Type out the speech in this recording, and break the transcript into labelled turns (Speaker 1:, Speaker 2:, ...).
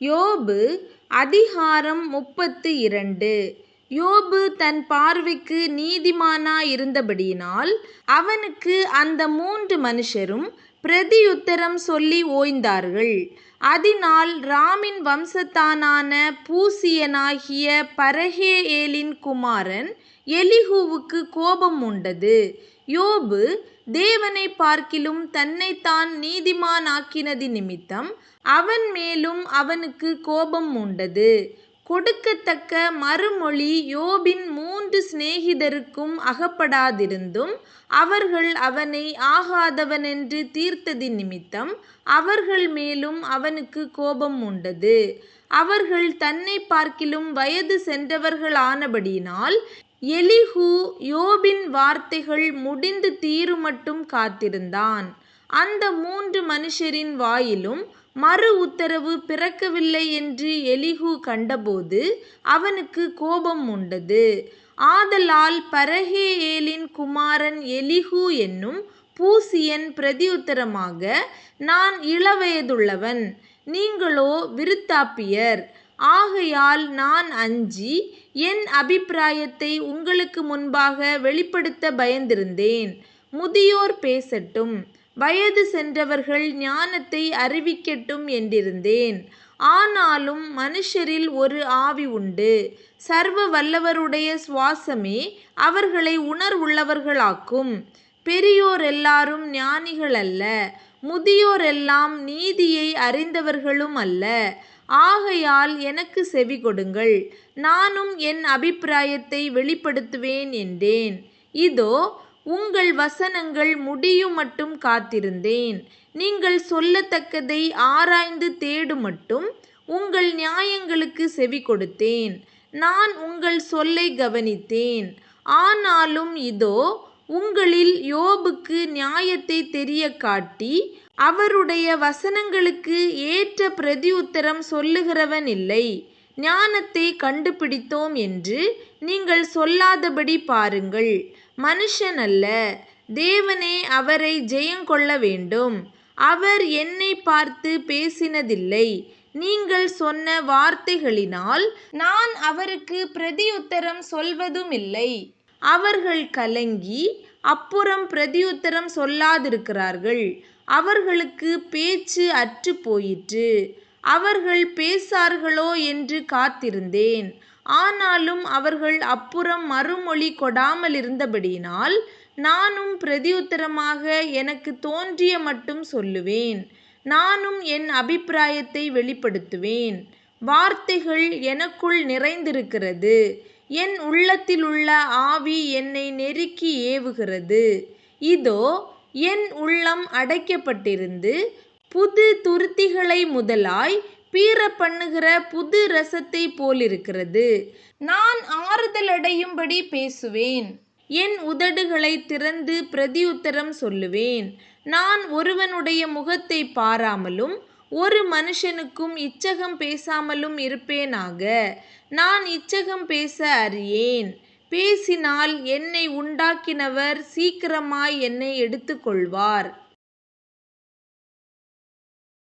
Speaker 1: யோபு அதிகாரம் 32. யோபு தன் பார்வைக்கு நீதிமானாயிருந்தபடியினால் அவனுக்கு அந்த 3 மனுஷரும் பிரதியுத்தரம் சொல்லி ஓய்ந்தார்கள். அதனால் ராமின் வம்சத்தானான பூசியனாகிய பரகேயேலின் குமாரன் எலிகூவுக்கு கோபம் உண்டது. யோபு தேவனை பார்க்கிலும் தன்னைத்தான் நீதிமானாக்கினது நிமித்தம் அவன் மேலும் அவனுக்கு கோபம் உண்டது. கொடுக்கத்தக்க மறுமொழி யோபின் 3 சிநேகிதருக்கும் அகப்படாதிருந்தும் அவர்கள் அவனை ஆகாதவனென்று தீர்த்தது நிமித்தம் அவர்கள் மேலும் அவனுக்கு கோபம் உண்டது. அவர்கள் தன்னை பார்க்கிலும் வயது சென்றவர்களானபடியினால் எலிகூ யோபின் வார்த்தைகள் முடிந்து தீருமட்டும் காத்திருந்தான். அந்த 3 மனுஷரின் வாயிலும் மறு உத்தரவு பிறக்கவில்லை என்று எலிகூ கண்டபோது அவனுக்கு கோபம் உண்டது. ஆதலால் பரகேயேலின் குமாரன் எலிகூ என்னும் பூசியன் பிரதியுத்தரமாக, நான் இளவயதுள்ளவன், நீங்களோ விருத்தாப்பியர். ஆகையால் நான் அஞ்சி என் அபிப்பிராயத்தை உங்களுக்கு முன்பாக வெளிப்படுத்த பயந்திருந்தேன். முதியோர் பேசட்டும், வயது சென்றவர்கள் ஞானத்தை அறிவிக்கட்டும் என்றிருந்தேன். ஆனாலும் மனுஷரில் ஒரு ஆவி உண்டு, சர்வ வல்லவருடைய சுவாசமே அவர்களை உணர்வுள்ளவர்களாக்கும். பெரியோர் எல்லாரும் ஞானிகள் அல்ல, முதியோர் எல்லாம் நீதியை அறிந்தவர்களும் அல்ல. ஆகையால் எனக்கு செவி கொடுங்கள், நானும் என் அபிப்பிராயத்தை வெளிப்படுத்துவேன் என்றேன். இதோ உங்கள் வசனங்கள் முடியுமட்டும் காத்திருந்தேன். நீங்கள் சொல்லத்தக்கதை ஆராய்ந்து தேடுமட்டும் உங்கள் நியாயங்களுக்கு செவி கொடுத்தேன். நான் உங்கள் சொல்லை கவனித்தேன். ஆனாலும் இதோ உங்களில் யோபுக்கு நியாயத்தை தெரிய காட்டி அவருடைய வசனங்களுக்கு ஏற்ற பிரதியுத்தரம் சொல்லுகிறவன் இல்லை. ஞானத்தை கண்டுபிடித்தோம் என்று நீங்கள் சொல்லாதபடி பாருங்கள். மனுஷன் அல்ல, தேவனே அவரை ஜெயங்கொள்ள வேண்டும். அவர் என்னை பார்த்து பேசினதில்லை. நீங்கள் சொன்ன வார்த்தைகளினால் நான் அவருக்கு பிரதியுத்தரம் சொல்வதுமில்லை. அவர்கள் கலங்கி அப்புறம் பிரதியுத்தரம் சொல்லாதிருக்கிறார்கள். அவர்களுக்கு பேச்சு அற்று போயிற்று. அவர்கள் பேசார்களோ என்று காத்திருந்தேன். ஆனாலும் அவர்கள் அப்புறம் மறுமொழி கொடாமலிருந்தபடியினால் நானும் பிரதியுத்தரமாக எனக்கு தோன்றிய மட்டும் சொல்லுவேன். நானும் என் அபிப்பிராயத்தை வெளிப்படுத்துவேன். வார்த்தைகள் எனக்குள் நிறைந்திருக்கிறது. என் உள்ளத்திலுள்ள ஆவி என்னை நெருக்கி ஏவுகிறது. இதோ என் உள்ளம் அடைக்கப்பட்டிருந்து புது துருத்திகளை முதலாய் பீற பண்ணுகிற புது இரசத்தை போலிருக்கிறது. நான் ஆறுதலடையும்படி பேசுவேன். என் உதடுகளை திறந்து பிரதியுத்தரம் சொல்லுவேன். நான் ஒருவனுடைய முகத்தை பாராமலும் ஒரு மனுஷனுக்கும் இச்சகம் பேசாமலும் இருப்பேனாக. நான் இச்சகம் பேச அறியேன். பேசினால் என்னை உண்டாக்கினவர் சீக்கிரமாய் என்னை எடுத்துக்கொள்வார்.